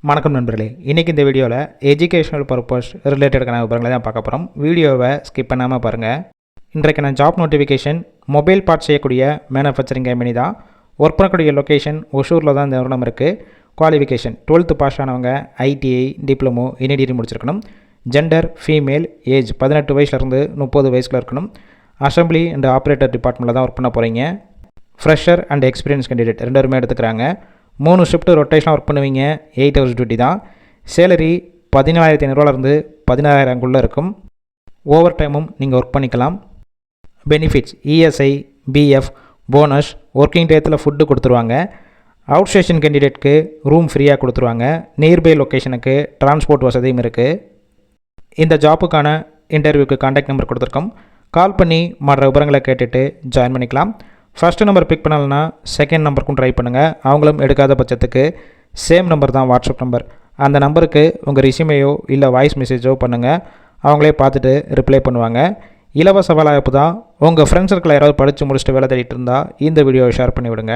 வணக்கம் நண்பர்களே, இன்றைக்கி இந்த வீடியோவில் எஜுகேஷனல் பர்பஸ் ரிலேட்டடான விவரங்களை தான் பார்க்க போகிறோம். வீடியோவை ஸ்கிப் பண்ணாமல் பாருங்கள். இன்றைக்கான ஜாப் நோட்டிஃபிகேஷன் மொபைல் பார்ட் செய்யக்கூடிய மேனுஃபேக்சரிங் கம்பெனி தான். ஒர்க் பண்ணக்கூடிய லொக்கேஷன் ஒசூரில் தான் இந்த நிறுவனம் இருக்குது. குவாலிஃபிகேஷன் 12th பாஸ் ஆனவங்க ஐடிஐ, டிப்ளமோ, இன்ஜினியரிங் முடிச்சிருக்கணும். ஜெண்டர் ஃபீமேல், ஏஜ் 18 வயசுலேருந்து 30 வயசில் இருக்கணும். அசம்பிளி அண்ட் ஆப்ரேட்டர் டிபார்ட்மெண்ட்டில் தான் ஒர்க் பண்ண போகிறீங்க. ஃப்ரெஷர் அண்ட் எக்ஸ்பீரியன்ஸ் கேண்டிடேட் 2 பேருமே எடுத்துக்கிறாங்க. 3 ஷிஃப்ட்டு ரொட்டேஷனாக ஒர்க் பண்ணுவீங்க. 8 hours டியூட்டி தான். சேலரி 17,500 16,000 இருக்கும். ஓவர் டைமும் நீங்கள் ஒர்க் பண்ணிக்கலாம். Benefits ESI, PF, bonus, working டேத்தில் ஃபுட்டு கொடுத்துருவாங்க. அவுட் ஸ்டேஷன் கேண்டிடேட்க்கு ரூம் ஃப்ரீயாக கொடுத்துருவாங்க. நியர்பை லொக்கேஷனுக்கு டிரான்ஸ்போர்ட் வசதியும் இருக்குது. இந்த ஜாப்புக்கான இன்டர்வியூக்கு கான்டாக்ட் நம்பர் கொடுத்துருக்கோம். கால் பண்ணி மற்ற விவரங்களை கேட்டுட்டு ஜாயின் பண்ணிக்கலாம். ஃபஸ்ட்டு நம்பர் பிக் பண்ணலன்னா செகண்ட் நம்பருக்கும் ட்ரை பண்ணுங்கள். அவங்களும் எடுக்காத பட்சத்துக்கு சேம் நம்பர் தான் வாட்ஸ்அப் நம்பர். அந்த நம்பருக்கு உங்கள் ரெஸ்யூமையோ இல்லை வாய்ஸ் மெசேஜோ பண்ணுங்கள். அவங்களே பார்த்துட்டு ரிப்ளை பண்ணுவாங்க. இலவச வேலைவாய்ப்பு தான். உங்கள் ஃப்ரெண்ட்ஸ் சர்க்கிள் யாராவது படித்து முடிச்சுட்டு வேலை தேடிட்டு இருந்தால் இந்த வீடியோவை ஷேர் பண்ணிவிடுங்க.